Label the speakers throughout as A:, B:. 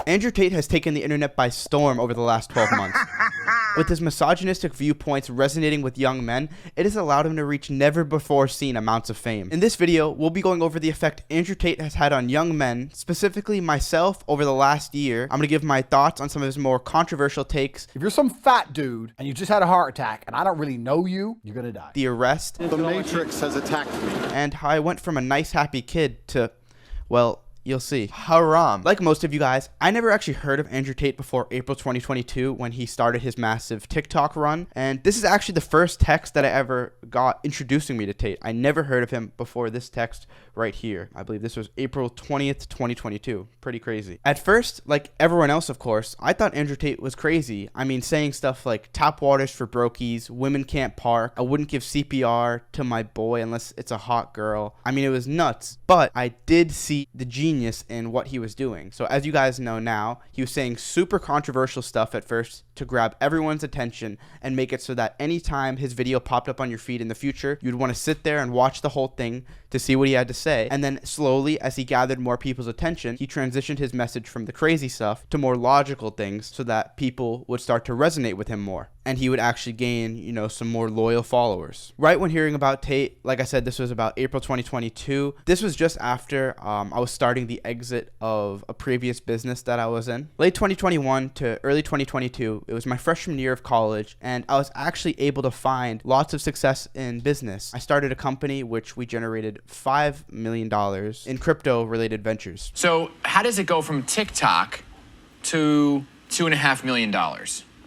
A: Andrew Tate has taken the internet by storm over the last 12 months. With his misogynistic viewpoints resonating with young men, it has allowed him to reach never-before-seen amounts of fame. In this video, we'll be going over the effect Andrew Tate has had on young men, specifically myself, over the last year. I'm going to give my thoughts on some of his more controversial takes.
B: If you're some fat dude and you just had a heart attack and I don't really know you, you're going to die.
A: The arrest.
C: The Matrix has attacked me.
A: And how I went from a nice, happy kid to, well, you'll see. Haram. Like most of you guys, I never actually heard of Andrew Tate before April 2022 when he started his massive TikTok run. And this is actually the first text that I ever got introducing me to Tate. I never heard of him before this text right here. I believe this was April 20th, 2022. Pretty crazy. At first, like everyone else, of course, I thought Andrew Tate was crazy. I mean, saying stuff like tap waters for brokies, women can't park, I wouldn't give CPR to my boy unless it's a hot girl. I mean, it was nuts. But I did see the genius in what he was doing. So as you guys know now, he was saying super controversial stuff at first to grab everyone's attention and make it so that anytime his video popped up on your feed in the future, you'd want to sit there and watch the whole thing to see what he had to say. And then slowly, as he gathered more people's attention, he transitioned his message from the crazy stuff to more logical things so that people would start to resonate with him more. And he would actually gain, you know, some more loyal followers. Right when hearing about Tate, like I said, this was about April 2022. This was just after I was starting the exit of a previous business that I was in. Late 2021 to early 2022, it was my freshman year of college, and I was actually able to find lots of success in business. I started a company which we generated $5 million in crypto-related ventures.
D: So how does it go from TikTok to $2.5 million?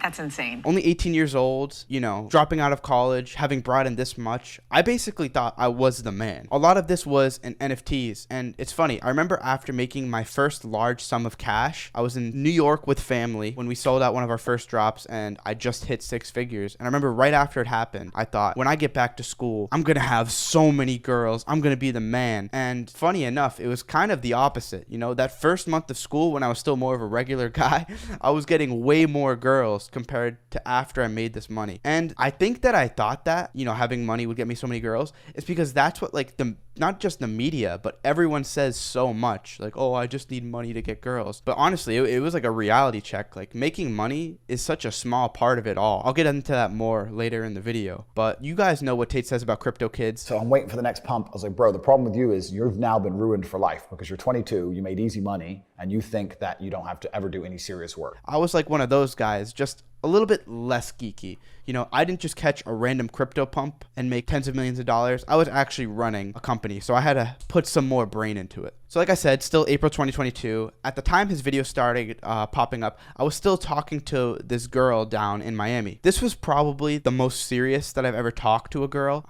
E: That's insane.
A: Only 18 years old, you know, dropping out of college, having brought in this much. I basically thought I was the man. A lot of this was in NFTs. And it's funny, I remember after making my first large sum of cash, I was in New York with family when we sold out one of our first drops and I just hit 6 figures. And I remember right after it happened, I thought, when I get back to school, I'm going to have so many girls. I'm going to be the man. And funny enough, it was kind of the opposite. You know, that first month of school when I was still more of a regular guy, I was getting way more girls compared to after I made this money. And I think that I thought that, you know, having money would get me so many girls. It's because that's what, like, not just the media, but everyone says so much. Like, oh, I just need money to get girls. But honestly, it was like a reality check. Like, making money is such a small part of it all. I'll get into that more later in the video. But you guys know what Tate says about crypto kids.
B: So I'm waiting for the next pump. I was like, bro, the problem with you is you've now been ruined for life because you're 22, you made easy money, and you think that you don't have to ever do any serious work.
A: I was like one of those guys, just a little bit less geeky. You know, I didn't just catch a random crypto pump and make tens of millions of dollars. I was actually running a company, so I had to put some more brain into it. So like I said, still April 2022. At the time his video started popping up, I was still talking to this girl down in Miami. This was probably the most serious that I've ever talked to a girl.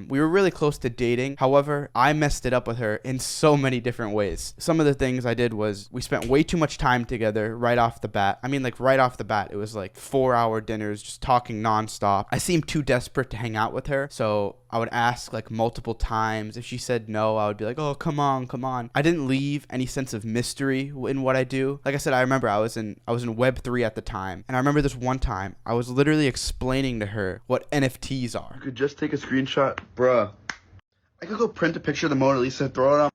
A: We were really close to dating. However, I messed it up with her in so many different ways. Some of the things I did was we spent way too much time together right off the bat. I mean, like right off the bat, it was like 4-hour dinners, just talking nonstop. I seemed too desperate to hang out with her, so I would ask like multiple times. If she said no, I would be like, oh, come on, come on. I didn't leave any sense of mystery in what I do. Like I said, I remember I was in Web3 at the time. And I remember this one time, I was literally explaining to her what NFTs are.
F: You could just take a screenshot. Bruh. I could go print a picture of the Mona Lisa, throw it on.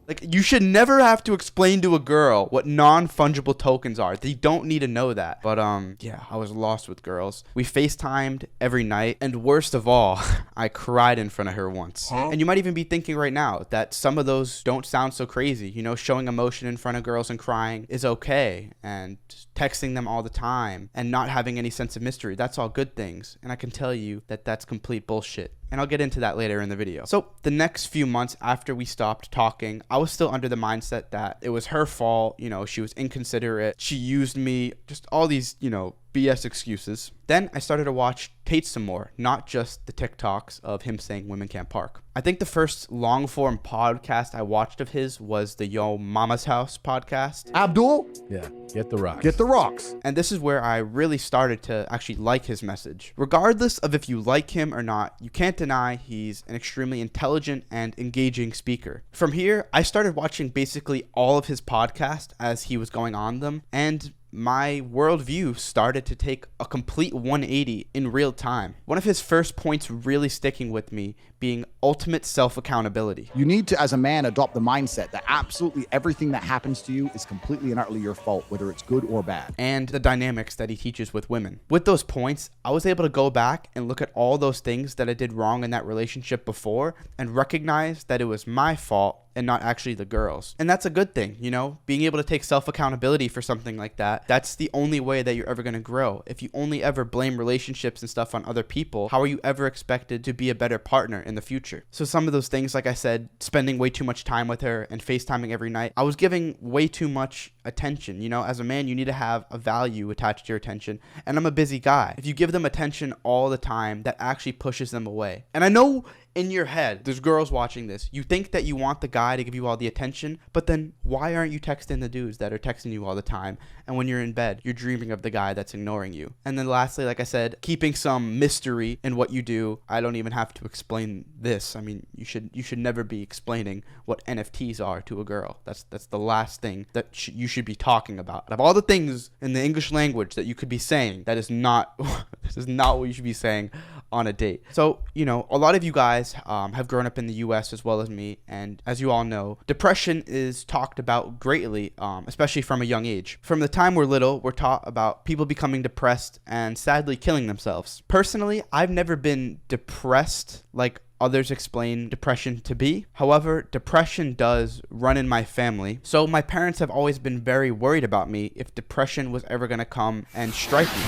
A: Like, you should never have to explain to a girl what non-fungible tokens are. They don't need to know that. But, yeah, I was lost with girls. We FaceTimed every night. And worst of all, I cried in front of her once. And you might even be thinking right now that some of those don't sound so crazy. You know, showing emotion in front of girls and crying is okay. And texting them all the time and not having any sense of mystery. That's all good things. And I can tell you that that's complete bullshit. And I'll get into that later in the video. So the next few months after we stopped talking, I was still under the mindset that it was her fault. You know, she was inconsiderate. She used me. Just all these, you know, BS excuses. Then I started to watch Tate some more, not just the TikToks of him saying women can't park. I think the first long form podcast I watched of his was the Yo Mama's House podcast.
B: Abdul?
G: Yeah, get the rocks.
B: Get the rocks.
A: And this is where I really started to actually like his message. Regardless of if you like him or not, you can't deny he's an extremely intelligent and engaging speaker. From here, I started watching basically all of his podcasts as he was going on them, and my worldview started to take a complete 180 in real time. One of his first points really sticking with me being ultimate self-accountability.
B: You need to, as a man, adopt the mindset that absolutely everything that happens to you is completely and utterly your fault, whether it's good or bad.
A: And the dynamics that he teaches with women. With those points, I was able to go back and look at all those things that I did wrong in that relationship before and recognize that it was my fault and not actually the girls. And that's a good thing, you know, being able to take self-accountability for something like that. That's the only way that you're ever going to grow. If you only ever blame relationships and stuff on other people, how are you ever expected to be a better partner in the future? So some of those things, like I said, spending way too much time with her and FaceTiming every night, I was giving way too much attention. You know, as a man, you need to have a value attached to your attention. And I'm a busy guy. If you give them attention all the time, that actually pushes them away. And I know in your head, there's girls watching this. You think that you want the guy to give you all the attention, but then why aren't you texting the dudes that are texting you all the time? And when you're in bed, you're dreaming of the guy that's ignoring you. And then lastly, like I said, keeping some mystery in what you do. I don't even have to explain this. I mean, you should never be explaining what NFTs are to a girl. That's the last thing that you should be talking about. Of all the things in the English language that you could be saying, that is not this is not what you should be saying on a date. So, you know, a lot of you guys have grown up in the US as well as me, and as you all know, depression is talked about greatly, especially from a young age. From the time we're little, we're taught about people becoming depressed and sadly killing themselves. Personally, I've never been depressed like others explain depression to be. However, depression does run in my family, so my parents have always been very worried about me if depression was ever going to come and strike me.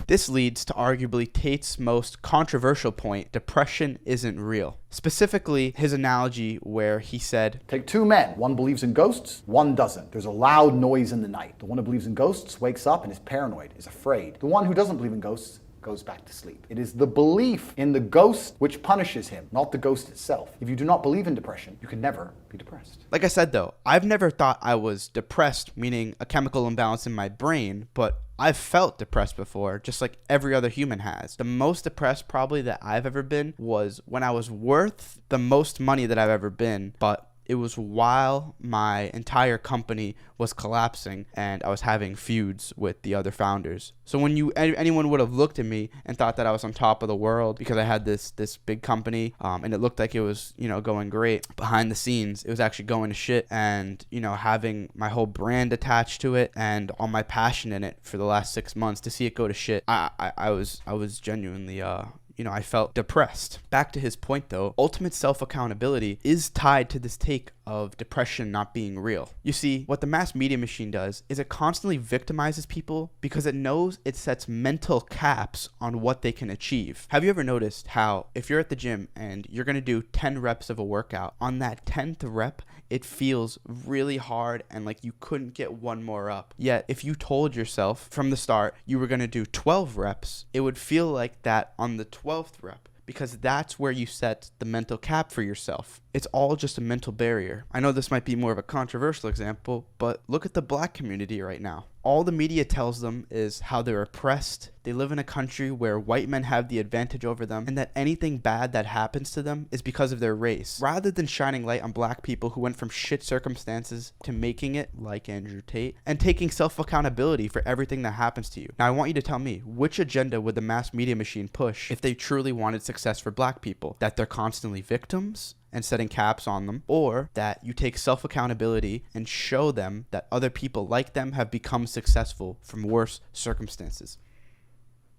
A: This leads to arguably Tate's most controversial point: depression isn't real. Specifically, his analogy where he said,
B: Take two men. One believes in ghosts, one doesn't. There's a loud noise in the night. The one who believes in ghosts wakes up and is paranoid, is afraid. The one who doesn't believe in ghosts goes back to sleep. It is the belief in the ghost which punishes him, not the ghost itself. If you do not believe in depression, you can never be depressed.
A: Like I said though, I've never thought I was depressed, meaning a chemical imbalance in my brain, but I've felt depressed before, just like every other human has. The most depressed probably that I've ever been was when I was worth the most money that I've ever been, but it was while my entire company was collapsing and I was having feuds with the other founders. So when anyone would have looked at me and thought that I was on top of the world because I had this big company, and it looked like it was, you know, going great, behind the scenes it was actually going to shit. And, you know, having my whole brand attached to it and all my passion in it for the last 6 months, to see it go to shit, I was genuinely I felt depressed. Back to his point though, ultimate self-accountability is tied to this take of depression not being real. You see, what the mass media machine does is it constantly victimizes people because it knows it sets mental caps on what they can achieve. Have you ever noticed how if you're at the gym and you're going to do 10 reps of a workout, on that 10th rep, it feels really hard and like you couldn't get one more up. Yet, if you told yourself from the start you were going to do 12 reps, it would feel like that on the 12th rep, because that's where you set the mental cap for yourself. It's all just a mental barrier. I know this might be more of a controversial example, but look at the black community right now. All the media tells them is how they're oppressed. They live in a country where white men have the advantage over them, and that anything bad that happens to them is because of their race. Rather than shining light on black people who went from shit circumstances to making it, like Andrew Tate, and taking self-accountability for everything that happens to you. Now I want you to tell me, which agenda would the mass media machine push if they truly wanted success for black people? That they're constantly victims and setting caps on them, or that you take self-accountability and show them that other people like them have become successful from worse circumstances?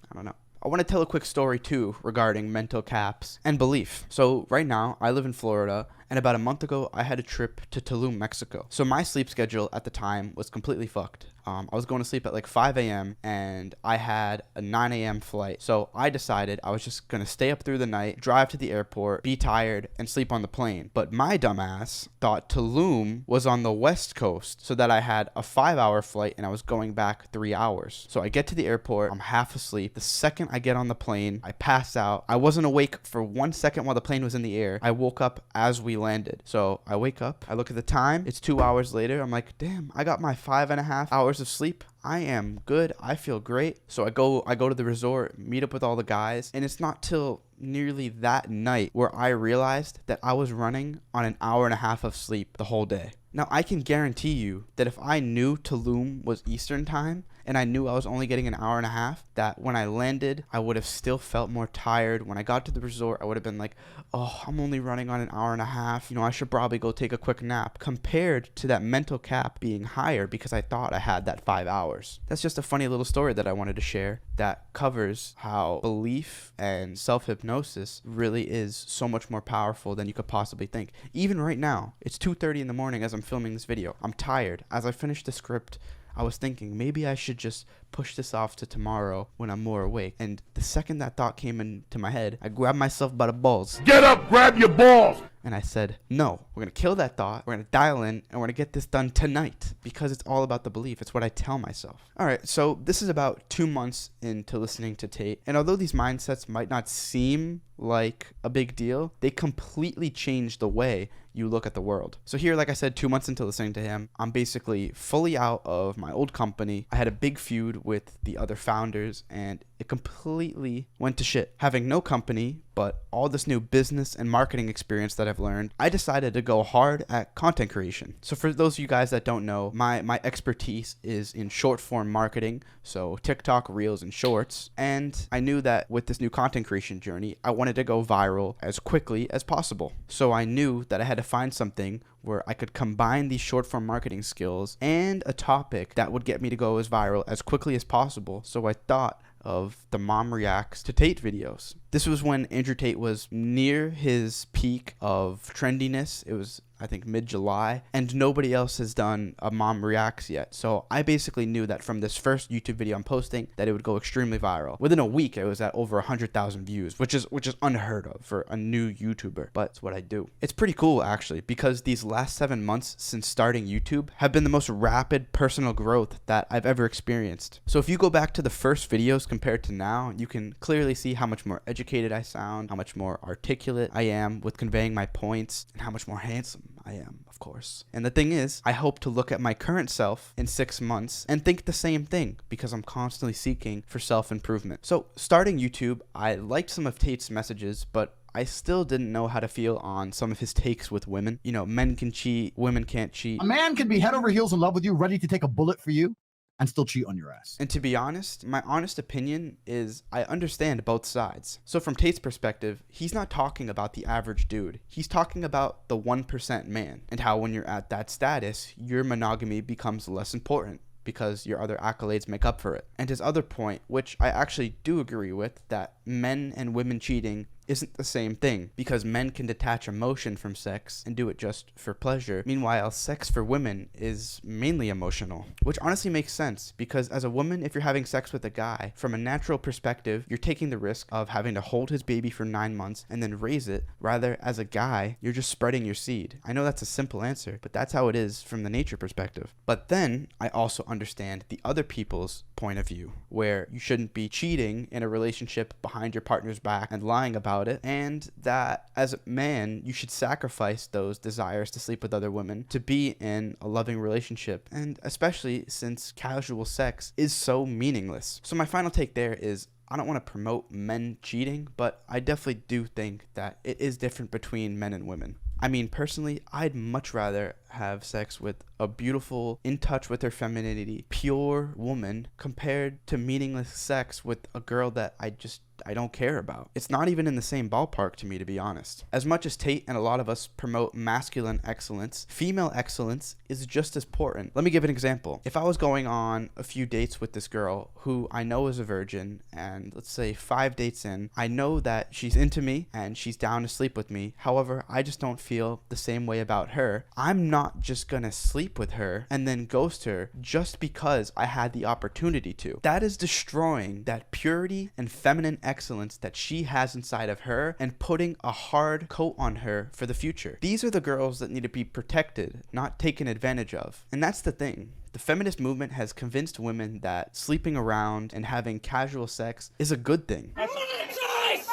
A: I don't know. I want to tell a quick story too regarding mental caps and belief. So right now I live in Florida, and about a month ago I had a trip to Tulum, Mexico. So my sleep schedule at the time was completely fucked. I was going to sleep at like 5 a.m. and I had a 9 a.m. flight. So I decided I was just going to stay up through the night, drive to the airport, be tired, and sleep on the plane. But my dumbass thought Tulum was on the west coast, so that I had a 5-hour flight and I was going back 3 hours. So I get to the airport, I'm half asleep. The second I get on the plane, I pass out. I wasn't awake for 1 second while the plane was in the air. I woke up as we landed. So I wake up, I look at the time, it's 2 hours later. I'm like, damn, I got my 5.5 hours of sleep. I am good. I feel great. So I go to the resort, meet up with all the guys, and it's not till nearly that night where I realized that I was running on an hour and a half of sleep the whole day. Now, I can guarantee you that if I knew Tulum was Eastern time and I knew I was only getting an hour and a half, that when I landed, I would have still felt more tired. When I got to the resort, I would have been like, oh, I'm only running on an hour and a half. I should probably go take a quick nap, compared to that mental cap being higher because I thought I had that 5 hours. That's just a funny little story that I wanted to share that covers how belief and self-hypnosis really is so much more powerful than you could possibly think. Even right now, it's 2:30 in the morning as I'm filming this video. I'm tired. As I finished the script, I was thinking maybe I should just push this off to tomorrow when I'm more awake. And the second that thought came into my head, I grabbed myself by the balls.
E: Get up, grab your balls!
A: And I said, no, we're going to kill that thought. We're going to dial in and we're going to get this done tonight, because it's all about the belief. It's what I tell myself. All right, so this is about 2 months into listening to Tate. And although these mindsets might not seem like a big deal, they completely change the way you look at the world. So here, like I said, 2 months into listening to him, I'm basically fully out of my old company. I had a big feud with the other founders and it completely went to shit. Having no company, but all this new business and marketing experience that I've learned, I decided to go hard at content creation. So for those of you guys that don't know, my expertise is in short form marketing, so TikTok, Reels, and Shorts. And I knew that with this new content creation journey, I wanted to go viral as quickly as possible. So I knew that I had to find something where I could combine these short form marketing skills and a topic that would get me to go as viral as quickly as possible. So I thought of the Mom Reacts to Tate videos. This was when Andrew Tate was near his peak of trendiness. It was, I think, mid-July, and nobody else has done a Mom Reacts yet. So I basically knew that from this first YouTube video I'm posting that it would go extremely viral. Within a week, it was at over 100,000 views, which is unheard of for a new YouTuber, but it's what I do. It's pretty cool, actually, because these last 7 months since starting YouTube have been the most rapid personal growth that I've ever experienced. So if you go back to the first videos compared to now, you can clearly see how much more educated I sound, how much more articulate I am with conveying my points, and how much more handsome I am, of course. And the thing is, I hope to look at my current self in 6 months and think the same thing, because I'm constantly seeking for self-improvement. So starting YouTube, I liked some of Tate's messages, but I still didn't know how to feel on some of his takes with women. Men can cheat, women can't cheat.
G: A man can be head over heels in love with you, ready to take a bullet for you, and still cheat on your ass.
A: And to be honest, my honest opinion is I understand both sides. So from Tate's perspective, he's not talking about the average dude. He's talking about the 1% man, and how when you're at that status, your monogamy becomes less important because your other accolades make up for it. And his other point, which I actually do agree with, that men and women cheating isn't the same thing, because men can detach emotion from sex and do it just for pleasure. Meanwhile, sex for women is mainly emotional, which honestly makes sense, because as a woman, if you're having sex with a guy, from a natural perspective, you're taking the risk of having to hold his baby for 9 months and then raise it. Rather, as a guy, you're just spreading your seed. I know that's a simple answer, but that's how it is from the nature perspective. But then I also understand the other people's point of view, where you shouldn't be cheating in a relationship behind your partner's back and lying about it, and that as a man, you should sacrifice those desires to sleep with other women to be in a loving relationship, and especially since casual sex is so meaningless. So my final take there is, I don't want to promote men cheating, but I definitely do think that it is different between men and women. I mean, personally, I'd much rather have sex with a beautiful, in touch with her femininity, pure woman, compared to meaningless sex with a girl that I don't care about. It's not even in the same ballpark to me, to be honest. As much as Tate and a lot of us promote masculine excellence, female excellence is just as important. Let me give an example. If I was going on a few dates with this girl who I know is a virgin, and let's say 5 dates in, I know that she's into me and she's down to sleep with me. However, I just don't feel the same way about her. I'm not just gonna sleep with her and then ghost her just because I had the opportunity to. That is destroying that purity and feminine excellence that she has inside of her and putting a hard coat on her for the future. These are the girls that need to be protected, not taken advantage of. And that's the thing. The feminist movement has convinced women that sleeping around and having casual sex is a good thing.
E: My choice!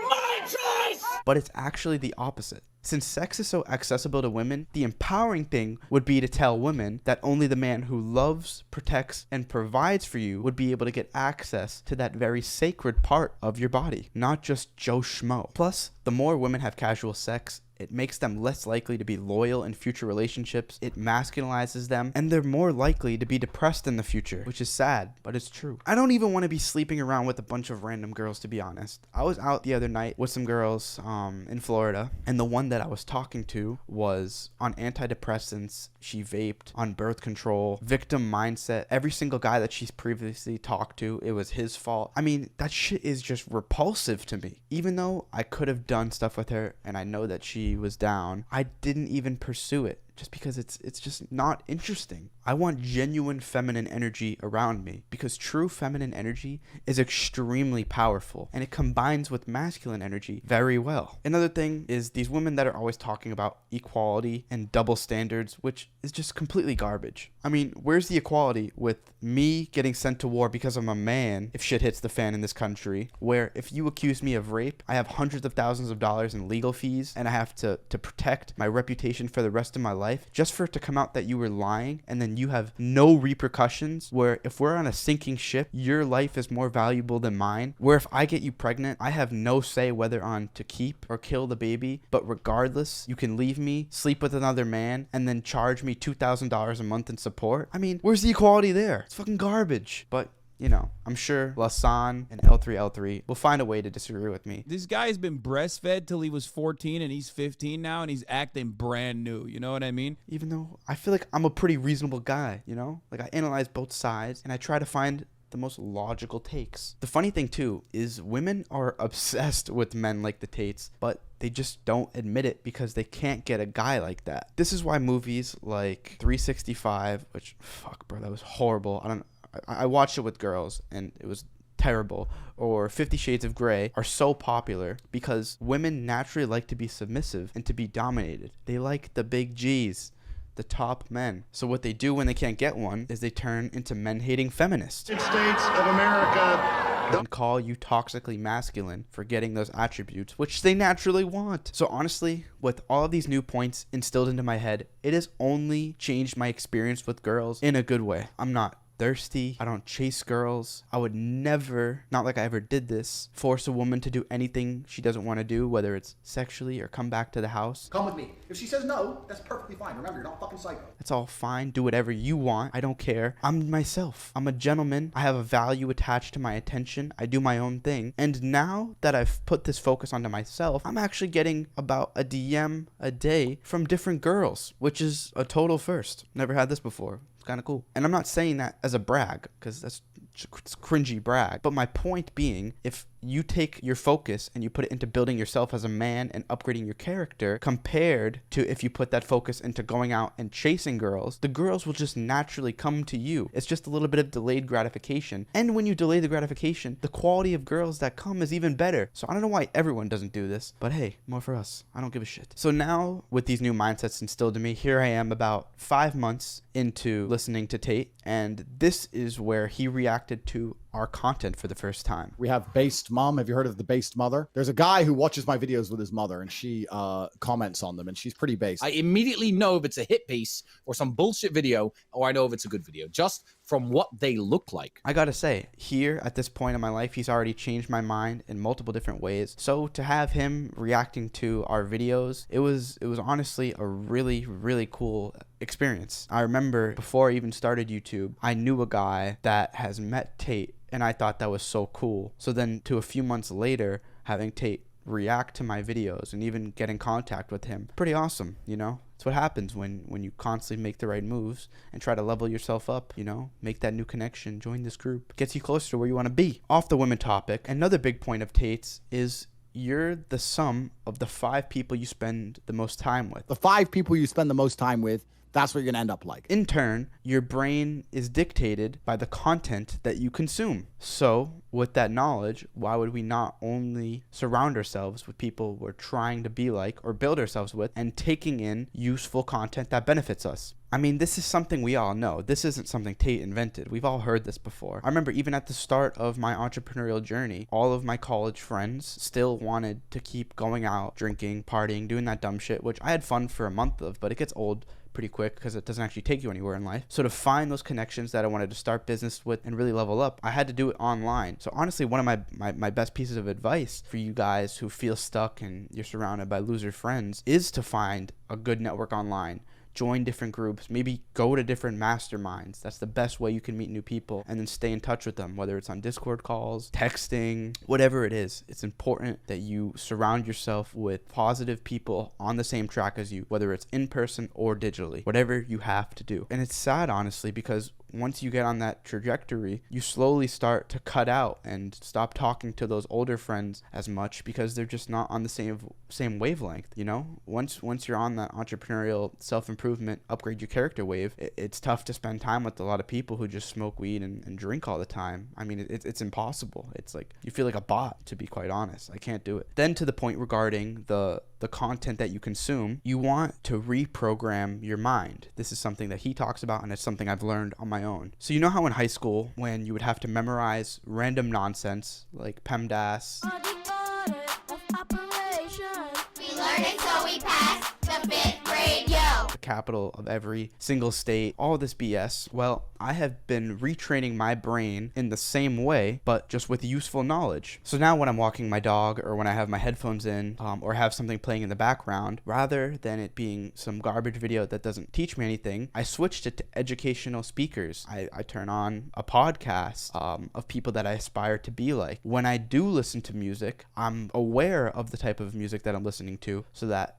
E: My choice!
A: but it's actually the opposite. Since sex is so accessible to women, the empowering thing would be to tell women that only the man who loves, protects, and provides for you would be able to get access to that very sacred part of your body, not just Joe Schmo. Plus, the more women have casual sex, it makes them less likely to be loyal in future relationships, it masculinizes them, and they're more likely to be depressed in the future, which is sad, but it's true. I don't even want to be sleeping around with a bunch of random girls, to be honest. I was out the other night with some girls in Florida, and the one that I was talking to was on antidepressants, she vaped, on birth control, victim mindset. Every single guy that she's previously talked to, it was his fault. I mean, that shit is just repulsive to me. Even though I could have done stuff with her, and I know that she was down, I didn't even pursue it just because it's just not interesting. I want genuine feminine energy around me because true feminine energy is extremely powerful and it combines with masculine energy very well. Another thing is these women that are always talking about equality and double standards, which is just completely garbage. I mean, where's the equality with me getting sent to war because I'm a man if shit hits the fan in this country, where if you accuse me of rape, I have hundreds of thousands of dollars in legal fees and I have to protect my reputation for the rest of my life just for it to come out that you were lying, and then you have no repercussions, where if we're on a sinking ship, your life is more valuable than mine, where if I get you pregnant, I have no say whether on to keep or kill the baby, but regardless, you can leave me, sleep with another man, and then charge me $2,000 a month in support. I mean, where's the equality there? It's fucking garbage. But you know, I'm sure Lasan and L3L3 will find a way to disagree with me.
E: This guy's been breastfed till he was 14 and he's 15 now and he's acting brand new. You know what I mean?
A: Even though I feel like I'm a pretty reasonable guy, you know? Like I analyze both sides and I try to find the most logical takes. The funny thing too is women are obsessed with men like the Tates, but they just don't admit it because they can't get a guy like that. This is why movies like 365, which fuck bro, that was horrible. I watched it with girls and it was terrible, or 50 Shades of Grey are so popular because women naturally like to be submissive and to be dominated. They like the big G's, the top men. So what they do when they can't get one is they turn into men-hating feminists.
C: United States of America.
A: And call you toxically masculine for getting those attributes, which they naturally want. So honestly, with all of these new points instilled into my head, it has only changed my experience with girls in a good way. I'm not thirsty. I don't chase girls. I would never, not like I ever did this, force a woman to do anything she doesn't want to do, whether it's sexually or come back to the house.
B: Come with me. If she says no, that's perfectly fine. Remember, you're not fucking psycho.
A: That's all fine. Do whatever you want. I don't care. I'm myself. I'm a gentleman. I have a value attached to my attention. I do my own thing. And now that I've put this focus onto myself, I'm actually getting about a DM a day from different girls, which is a total first. Never had this before. Kind of cool. And I'm not saying that as a brag, because that's cringy brag. But my point being, if you take your focus and you put it into building yourself as a man and upgrading your character, compared to if you put that focus into going out and chasing girls, the girls will just naturally come to you. It's just a little bit of delayed gratification. And when you delay the gratification, the quality of girls that come is even better. So I don't know why everyone doesn't do this, but hey, more for us. I don't give a shit. So now, with these new mindsets instilled in me, here I am about 5 months into listening to Tate, and this is where he reacted to our content for the first time.
G: We have Based Mom. Have you heard of the Based Mother? There's a guy who watches my videos with his mother, and she comments on them, and she's pretty based.
H: I immediately know if it's a hit piece or some bullshit video, or I know if it's a good video, just from what they look like.
A: I gotta say, here at this point in my life, he's already changed my mind in multiple different ways. So to have him reacting to our videos, it was honestly a really, really cool experience. I remember before I even started YouTube, I knew a guy that has met Tate, and I thought that was so cool. So then to a few months later, having Tate react to my videos and even get in contact with him, pretty awesome, you know? It's what happens when you constantly make the right moves and try to level yourself up, you know? Make that new connection, join this group. Gets you closer to where you want to be. Off the women topic, another big point of Tate's is you're the sum of the 5 people you spend the most time with.
G: The 5 people you spend the most time with, that's what you're going to end up like.
A: In turn, your brain is dictated by the content that you consume. So, with that knowledge, why would we not only surround ourselves with people we're trying to be like or build ourselves with and taking in useful content that benefits us? I mean, this is something we all know. This isn't something Tate invented. We've all heard this before. I remember even at the start of my entrepreneurial journey, all of my college friends still wanted to keep going out, drinking, partying, doing that dumb shit, which I had fun for a month of, but it gets old pretty quick because it doesn't actually take you anywhere in life. So to find those connections that I wanted to start business with and really level up, I had to do it online. So honestly, one of my best pieces of advice for you guys who feel stuck and you're surrounded by loser friends is to find a good network online. Join different groups, maybe go to different masterminds. That's the best way you can meet new people, and then stay in touch with them, whether it's on Discord calls, texting, whatever it is. It's important that you surround yourself with positive people on the same track as you, whether it's in person or digitally, whatever you have to do. And it's sad, honestly, because once you get on that trajectory, you slowly start to cut out and stop talking to those older friends as much because they're just not on the same wavelength, you know? Once you're on that entrepreneurial self-improvement, upgrade your character wave, it's tough to spend time with a lot of people who just smoke weed and drink all the time. I mean, it's impossible. It's like, you feel like a bot, to be quite honest. I can't do it. Then to the point regarding the content that you consume, you want to reprogram your mind. This is something that he talks about, and it's something I've learned on my own. So you know how in high school, when you would have to memorize random nonsense like PEMDAS, the capital of every single state, all this BS. Well, I have been retraining my brain in the same way, but just with useful knowledge. So now when I'm walking my dog, or when I have my headphones in, or have something playing in the background, rather than it being some garbage video that doesn't teach me anything, I switched it to educational speakers. I turn on a podcast of people that I aspire to be like. When I do listen to music, I'm aware of the type of music that I'm listening to, so that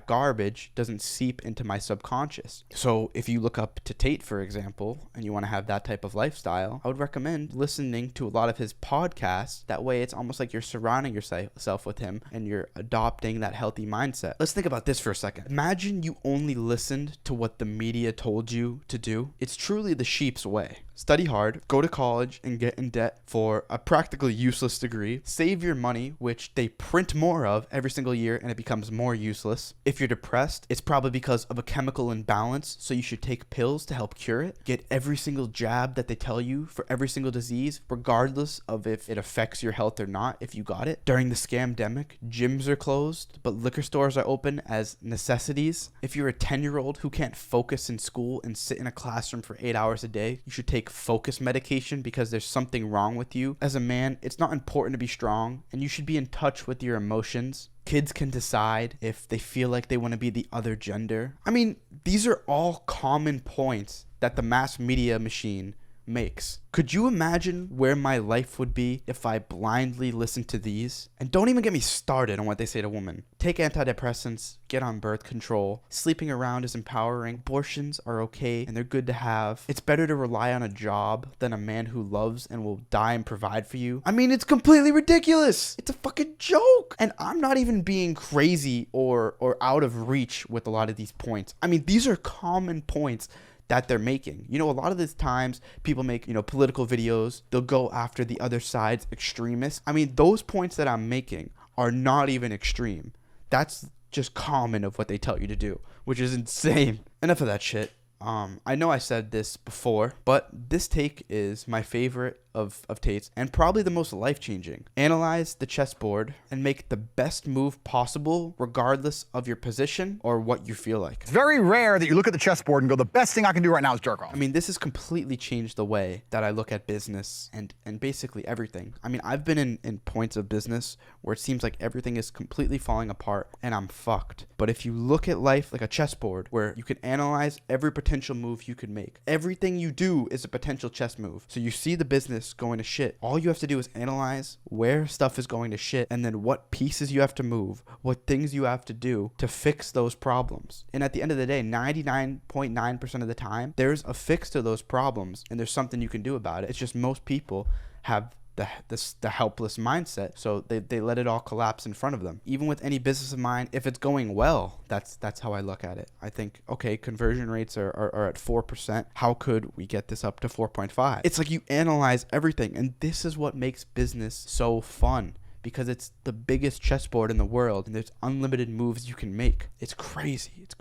A: garbage doesn't seep into my subconscious. So if you look up to Tate, for example, and you want to have that type of lifestyle, I would recommend listening to a lot of his podcasts. That way it's almost like you're surrounding yourself with him and you're adopting that healthy mindset. Let's think about this for a second. Imagine you only listened to what the media told you to do. It's truly the sheep's way. Study hard, go to college, and get in debt for a practically useless degree. Save your money, which they print more of every single year, and it becomes more useless. If you're depressed, it's probably because of a chemical imbalance, so you should take pills to help cure it. Get every single jab that they tell you for every single disease, regardless of if it affects your health or not, if you got it. During the scamdemic, gyms are closed, but liquor stores are open as necessities. If you're a 10-year-old who can't focus in school and sit in a classroom for 8 hours a day, you should take focus medication because there's something wrong with you. As a man, it's not important to be strong, and you should be in touch with your emotions. Kids can decide if they feel like they want to be the other gender. I mean, these are all common points that the mass media machine makes. Could you imagine where my life would be if I blindly listened to these? And don't even get me started on what they say to women. Take antidepressants, get on birth control. Sleeping around is empowering. Abortions are okay and they're good to have. It's better to rely on a job than a man who loves and will die and provide for you. I mean, it's completely ridiculous. It's a fucking joke. And I'm not even being crazy or out of reach with a lot of these points. I mean, these are common points that they're making. You know, a lot of the times people make, political videos. They'll go after the other side's extremists. I mean, those points that I'm making are not even extreme. That's just common of what they tell you to do, which is insane. Enough of that shit. I know I said this before, but this take is my favorite of Tate's and probably the most life-changing. Analyze the chessboard and make the best move possible regardless of your position or what you feel like.
B: It's very rare that you look at the chessboard and go, the best thing I can do right now is jerk off.
A: I mean, this has completely changed the way that I look at business and basically everything. I mean, I've been in points of business where it seems like everything is completely falling apart and I'm fucked. But if you look at life like a chessboard where you can analyze every potential move you could make, everything you do is a potential chess move. So you see the business going to shit. All you have to do is analyze where stuff is going to shit and then what pieces you have to move, what things you have to do to fix those problems. And at the end of the day, 99.9% of the time, there's a fix to those problems and there's something you can do about it. It's just most people have the helpless mindset, so they let it all collapse in front of them. Even with any business of mine, if it's going well, that's how I look at it. I think, okay, conversion rates are at 4%. How could we get this up to 4.5? It's like you analyze everything, and this is what makes business so fun. Because it's the biggest chessboard in the world, and there's unlimited moves you can make. It's crazy. It's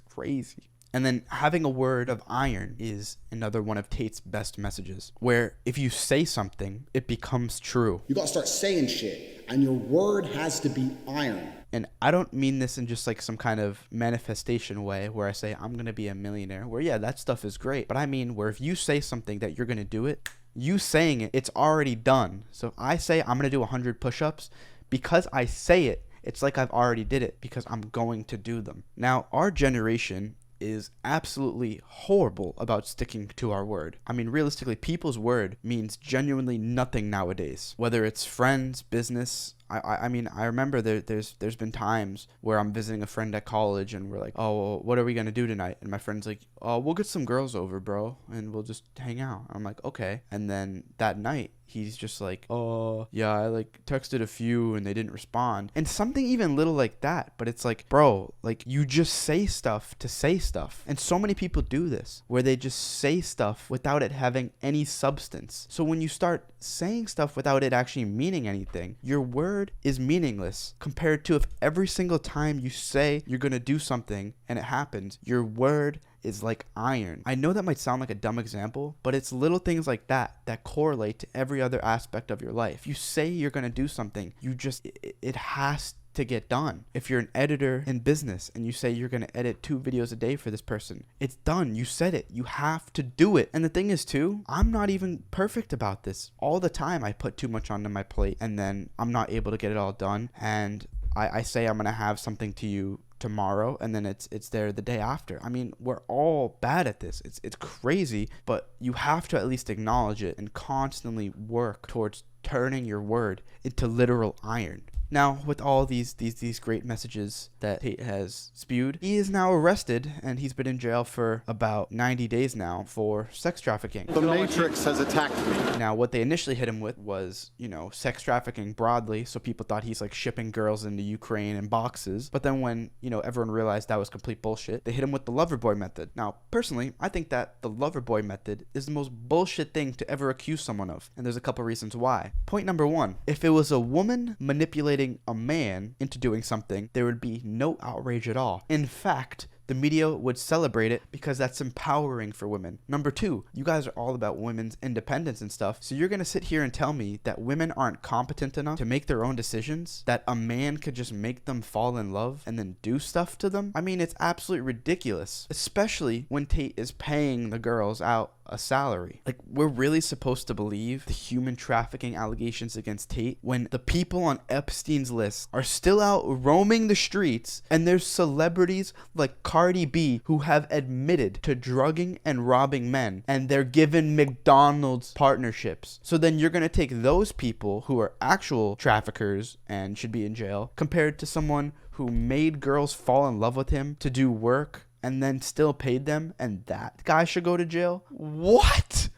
A: crazy. And then having a word of iron is another one of Tate's best messages, where if you say something, it becomes true.
I: You gotta start saying shit, and your word has to be iron.
A: And I don't mean this in just like some kind of manifestation way where I say I'm going to be a millionaire, where yeah, that stuff is great. But I mean where if you say something that you're going to do it, you saying it, it's already done. So if I say I'm going to do 100 push-ups, because I say it, it's like I've already did it because I'm going to do them. Now, our generation is absolutely horrible about sticking to our word. I mean, realistically, people's word means genuinely nothing nowadays. Whether it's friends, business. I mean, I remember there's been times where I'm visiting a friend at college and we're like, oh, well, what are we going to do tonight? And my friend's like, oh, we'll get some girls over, bro, and we'll just hang out. I'm like, okay. And then that night, he's just like, oh, yeah, I like texted a few and they didn't respond. And something even little like that. But it's like, bro, like you just say stuff to say stuff. And so many people do this where they just say stuff without it having any substance. So when you start saying stuff without it actually meaning anything, your word is meaningless compared to if every single time you say you're going to do something and it happens, your word is like iron. I know that might sound like a dumb example, but it's little things like that that correlate to every other aspect of your life. You say you're going to do something, it has to get done. If you're an editor in business and you say you're going to edit 2 videos a day for this person, it's done. You said it. You have to do it. And the thing is too, I'm not even perfect about this. All the time I put too much onto my plate and then I'm not able to get it all done. And I say I'm going to have something to you tomorrow and then it's there the day after. I mean, we're all bad at this. It's crazy, but you have to at least acknowledge it and constantly work towards turning your word into literal iron. Now, with all these great messages that Tate has spewed, he is now arrested and he's been in jail for about 90 days now for sex trafficking.
B: The Matrix has attacked me.
A: Now, what they initially hit him with was, sex trafficking broadly, so people thought he's like shipping girls into Ukraine in boxes. But then when, everyone realized that was complete bullshit, they hit him with the lover boy method. Now, personally, I think that the lover boy method is the most bullshit thing to ever accuse someone of. And there's a couple reasons why. Point number 1, if it was a woman manipulating a man into doing something, there would be no outrage at all. In fact, the media would celebrate it because that's empowering for women. Number 2, you guys are all about women's independence and stuff. So you're going to sit here and tell me that women aren't competent enough to make their own decisions? That a man could just make them fall in love and then do stuff to them? I mean, it's absolutely ridiculous. Especially when Tate is paying the girls out a salary. Like, we're really supposed to believe the human trafficking allegations against Tate when the people on Epstein's list are still out roaming the streets and there's celebrities like Cardi B who have admitted to drugging and robbing men and they're given McDonald's partnerships. So then you're going to take those people who are actual traffickers and should be in jail compared to someone who made girls fall in love with him to do work and then still paid them, and that guy should go to jail? What?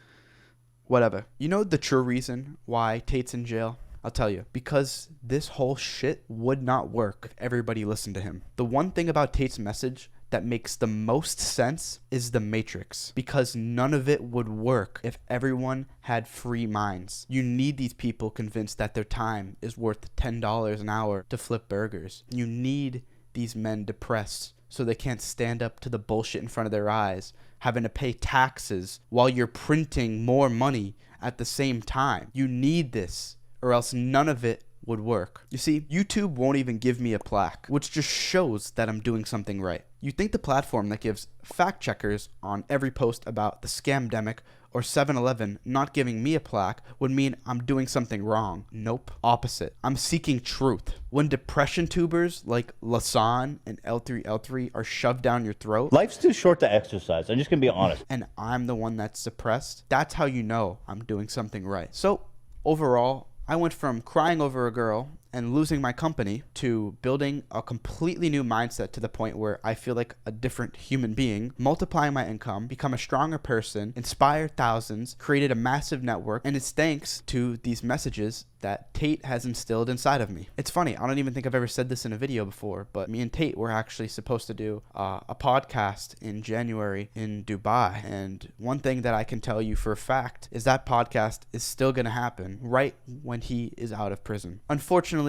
A: Whatever. You know the true reason why Tate's in jail? I'll tell you. Because this whole shit would not work if everybody listened to him. The one thing about Tate's message that makes the most sense is the Matrix, because none of it would work if everyone had free minds. You need these people convinced that their time is worth $10 an hour to flip burgers. You need these men depressed so they can't stand up to the bullshit in front of their eyes, having to pay taxes while you're printing more money at the same time. You need this, or else none of it would work. You see, YouTube won't even give me a plaque, which just shows that I'm doing something right. You think the platform that gives fact checkers on every post about the scamdemic or 7-Eleven not giving me a plaque would mean I'm doing something wrong. Nope. Opposite. I'm seeking truth. When depression tubers like Lasan and L3L3 are shoved down your throat,
J: life's too short to exercise. I'm just gonna be honest.
A: And I'm the one that's suppressed, that's how you know I'm doing something right. So overall, I went from crying over a girl and losing my company to building a completely new mindset to the point where I feel like a different human being, multiplying my income, become a stronger person, inspire thousands, created a massive network, and it's thanks to these messages that Tate has instilled inside of me. It's funny, I don't even think I've ever said this in a video before, but me and Tate were actually supposed to do a podcast in January in Dubai, and one thing that I can tell you for a fact is that podcast is still gonna happen right when he is out of prison. Unfortunately,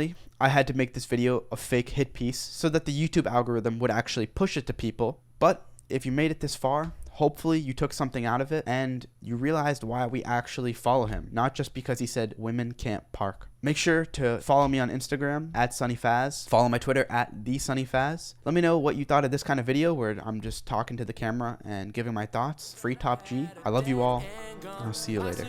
A: I had to make this video a fake hit piece so that the YouTube algorithm would actually push it to people, but if you made it this far, hopefully you took something out of it and you realized why we actually follow him, not just because he said women can't park. Make sure to follow me on Instagram at SonnyFaz. Follow my Twitter at TheSonnyFaz. Let me know what you thought of this kind of video where I'm just talking to the camera and giving my thoughts. Free Top G. I love you all. I'll see you later.